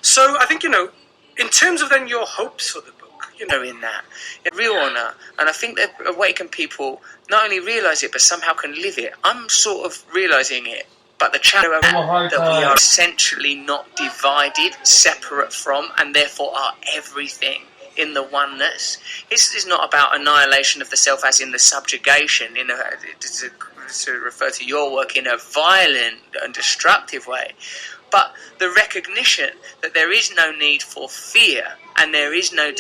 So I think, in terms of then your hopes for the book, in that, real honour, and I think that awakened people not only realise it, but somehow can live it. I'm sort of realising it, but the challenge that we are essentially not divided, separate from, and therefore are everything in the oneness. This is not about annihilation of the self as in the subjugation, to refer to your work, in a violent and destructive way, but the recognition that there is no need for fear and there is no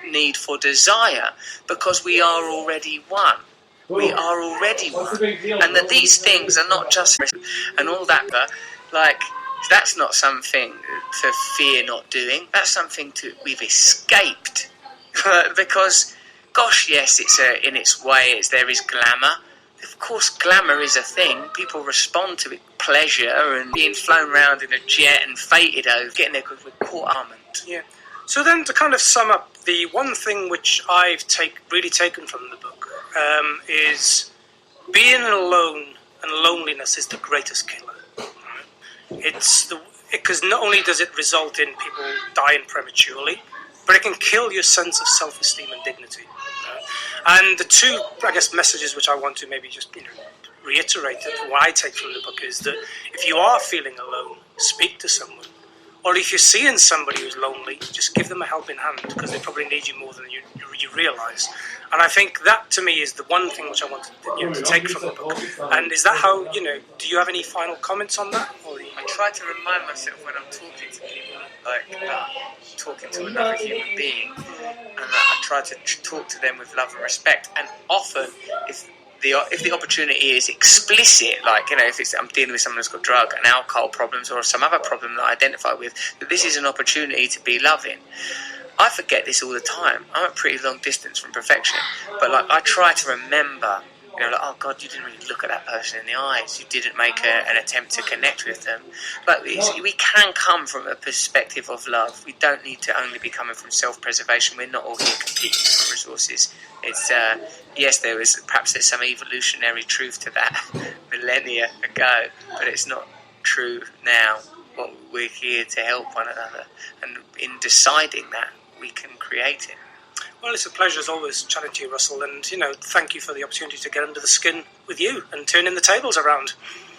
need for desire, because we are already one. We are already one. And that these things are not just and all that, but that's not something to fear not doing. That's something we've escaped. Because, gosh, yes, it's in its way, there is glamour. Of course, glamour is a thing. People respond to it, pleasure, and being flown around in a jet and fated over, getting there with court armament. Yeah. So then, to kind of sum up, the one thing which I've really taken from the book is being alone and loneliness is the greatest killer. Right? Because not only does it result in people dying prematurely, but it can kill your sense of self-esteem and dignity. And the two, messages which I want to maybe just reiterate that what I take from the book is that if you are feeling alone, speak to someone. Or if you're seeing somebody who's lonely, just give them a helping hand, because they probably need you more than you realise. And I think that, to me, is the one thing which I want to take from the book. And is that how, do you have any final comments on that? I try to remind myself when I'm talking to people, talking to another human being, and I try to talk to them with love and respect. And often, if the opportunity is explicit, if I'm dealing with someone who's got drug and alcohol problems or some other problem that I identify with, that this is an opportunity to be loving. I forget this all the time. I'm a pretty long distance from perfection, but I try to remember, oh God, you didn't really look at that person in the eyes. You didn't make an attempt to connect with them. We can come from a perspective of love. We don't need to only be coming from self-preservation. We're not all here competing for resources. It's yes, there's some evolutionary truth to that millennia ago, but it's not true now. We're here to help one another, and in deciding that, we can create it. Well, it's a pleasure as always chatting to you, Russell, and thank you for the opportunity to get under the skin with you and turning the tables around.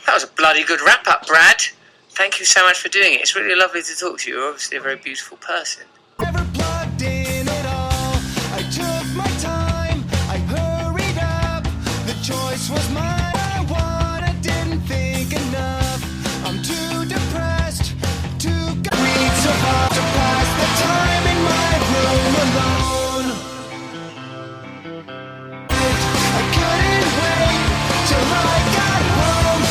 That was a bloody good wrap-up, Brad. Thank you so much for doing it. It's really lovely to talk to you. You're obviously a very beautiful person. Never plugged in at all. I took my time. I hurried up. The choice was mine. I didn't think enough. I'm too depressed to read so hard to pass the time in my room alone. I couldn't wait till I got home.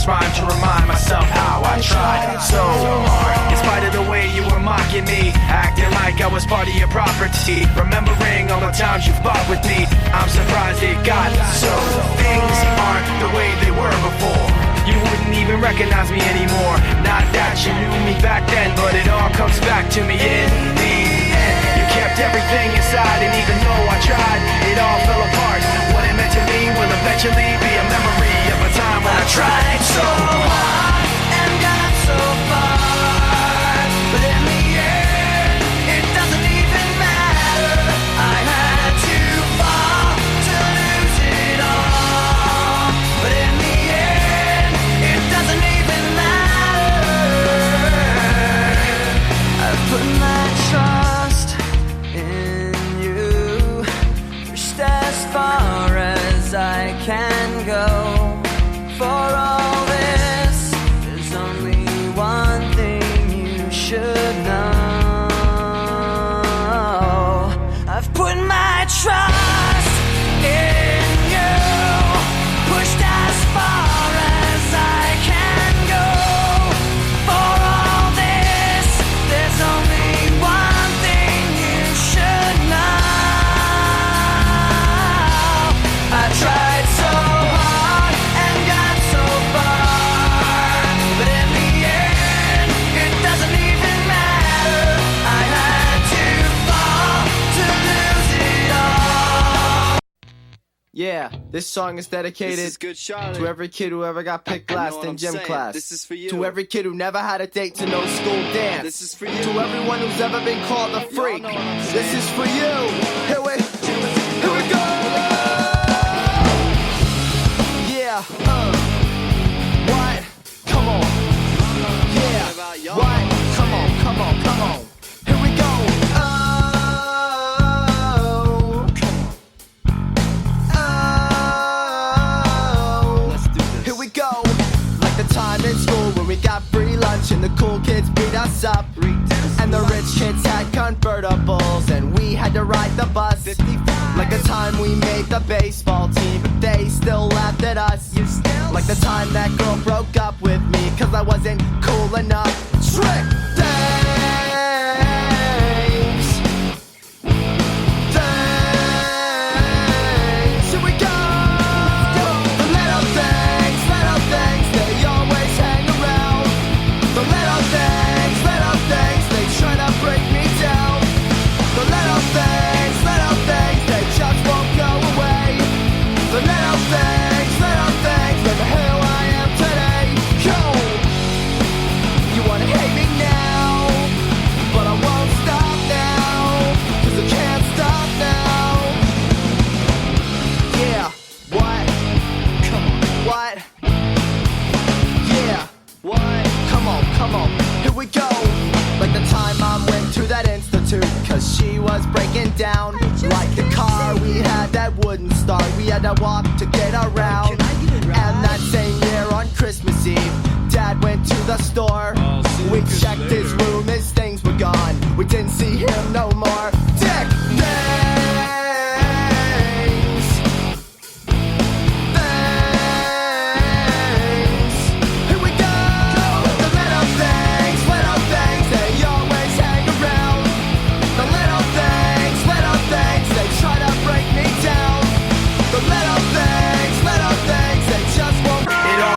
this rhyme to remind myself how I tried so hard. In spite of the way you were mocking me, acting like I was part of your property, remembering all the times you fought with me, I'm surprised it got so. Things aren't the way they were before. You wouldn't even recognize me anymore. Not that you knew me back then, but it all comes back to me in the end. You kept everything inside, and even though I tried, it all fell apart. What it meant to me will eventually be a memory of a time when I tried so hard and got so far, but in the end, it doesn't even matter. I had to fall to lose it all, but in the end, it doesn't even matter. I've put my trust in you, pushed as far as I can go. For all this, there's only one thing you should know. I've put my trust in you, pushed as far as I can go. For all this, there's only one thing you should know. I tried so hard and got so far, but in the end, it doesn't even matter. I had to fall to lose it all. Yeah, this song is dedicated This is good, Charlotte. to every kid who ever got picked I know last what in I'm gym saying. class. This is for you. To every kid who never had a date to no school dance. This is for you. To everyone who's ever been called a freak. know what I'm This saying. is for you. Here we go. Yeah. What? Come on. Yeah. What about y'all? What? Come on. Here we go. Oh. Let's do this. Here we go. Like the time in school when we got free lunch and the cool kids beat us up. And the rich kids had convertibles and we had to ride the bus. Like the time we made the baseball team but they still laughed at us. Like the time that girl broke up with me cause I wasn't cool enough. Trick things. Here we go. The little things, they always hang around. The little things, they try to break me down. The little things, they just won't go away. The little things, look at who I am today. Yo, you wanna hate me now, but I won't stop now, cause I can't stop now. Yeah, what? Come on, what? Yeah, what? Come on, here we go. Like the time Mom went to that institute cause she was breaking down. Like the car we had that wouldn't start, we had to walk to get around. And that same year on Christmas Eve, Dad went to the store. We checked his room, his things were gone. We didn't see him no more. Dick things. Here we go. The little things, they always hang around. The little things, they try to break me down. The little things, they just won't. It all.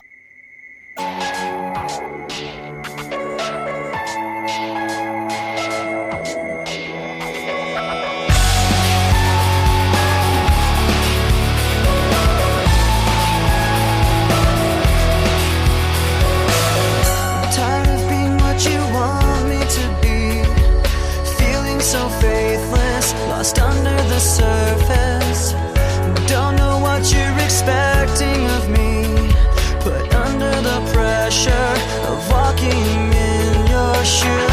Tired of being what you want me to be, feeling so faithless, lost under the surface. Don't know what you're expecting of me, put under the pressure of walking in your shoes.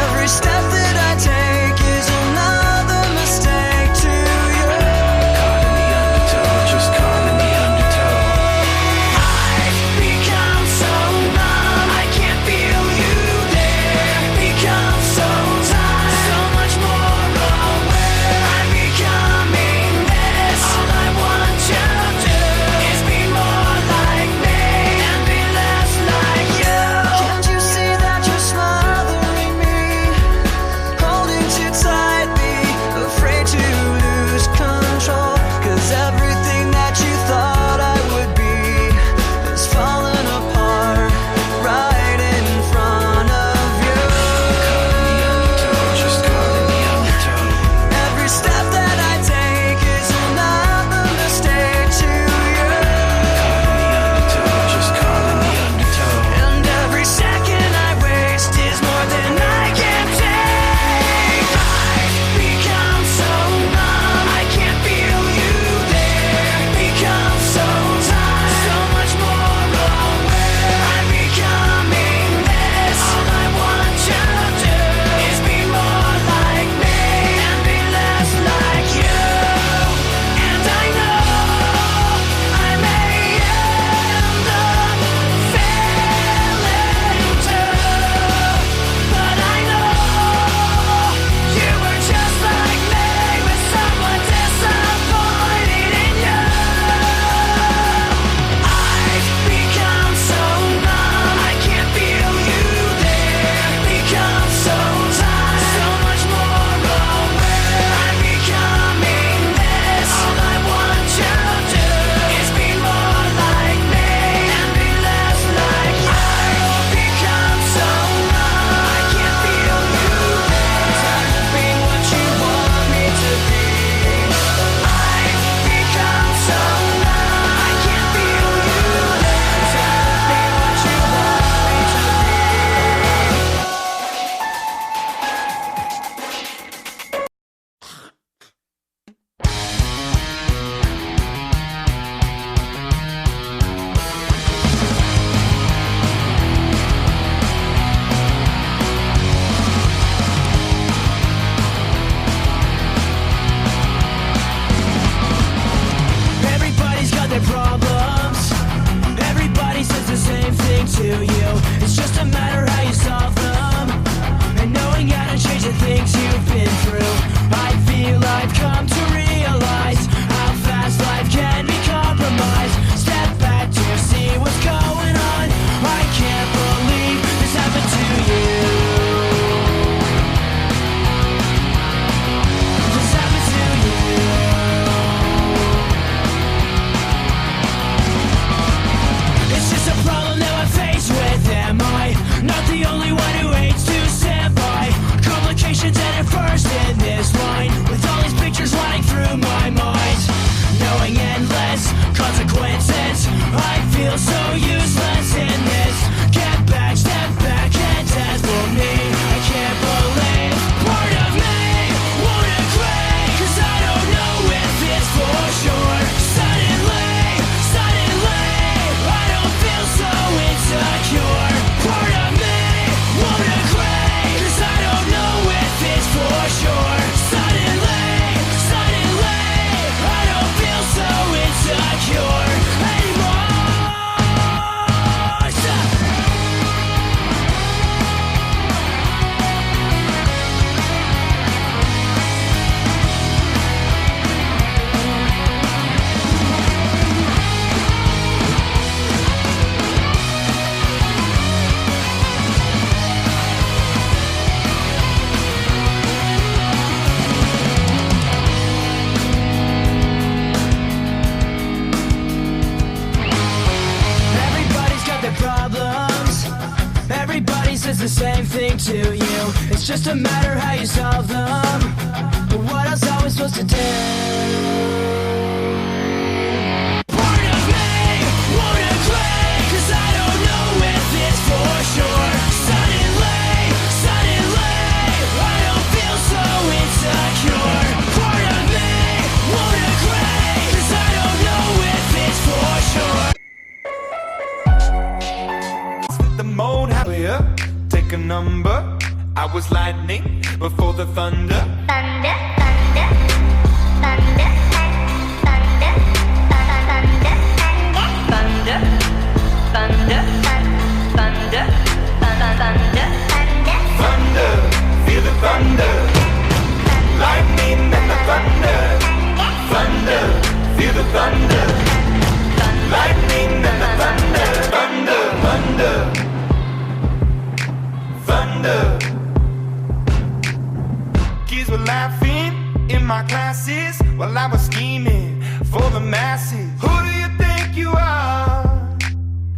Every step that I take is another mistake to you. I've become so numb, I can't feel you there. Become so tired, so It's just a matter how you solve them. But what else are we supposed to do? Part of me won't agree, 'cause I don't know if it's for sure. Suddenly, I don't feel so insecure. Part of me won't agree, 'cause I don't know if it's for sure. The mode happier, take a number. I was lightning before the thunder. Thunder, thunder, thunder, thunder, thunder, thunder, thunder, thunder, thunder, Thunder, feel the thunder. Lightning and the thunder. Thunder, feel the thunder. Lightning and the thunder. Thunder, thunder. Thunder. Kids were laughing in my classes while I was scheming for the masses. Who do you think you are?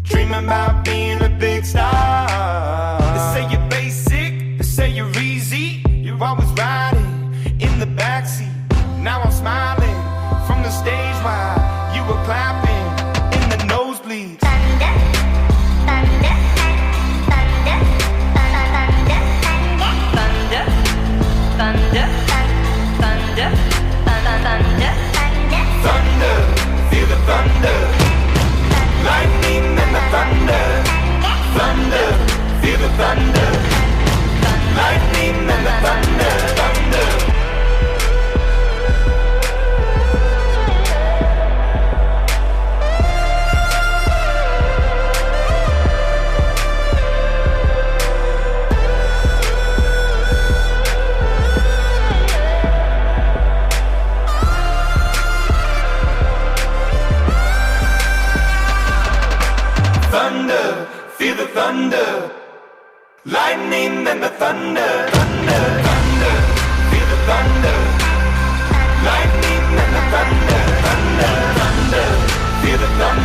Dreaming about being a big star. They say you're basic, they say you're easy. You're always riding in the backseat. Now I'm smiling from the stage while you were clapping in the nosebleeds. thunder, thunder, thunder, thunder, thunder, thunder, thunder, Thunder, feel the thunder. Lightning and the thunder. Thunder, feel the thunder. Lightning and the thunder. Thunder. Thunder, feel the thunder. Lightning and the thunder. Thunder, thunder, feel the thunder. Lightning and the thunder. Thunder, thunder, feel the thunder.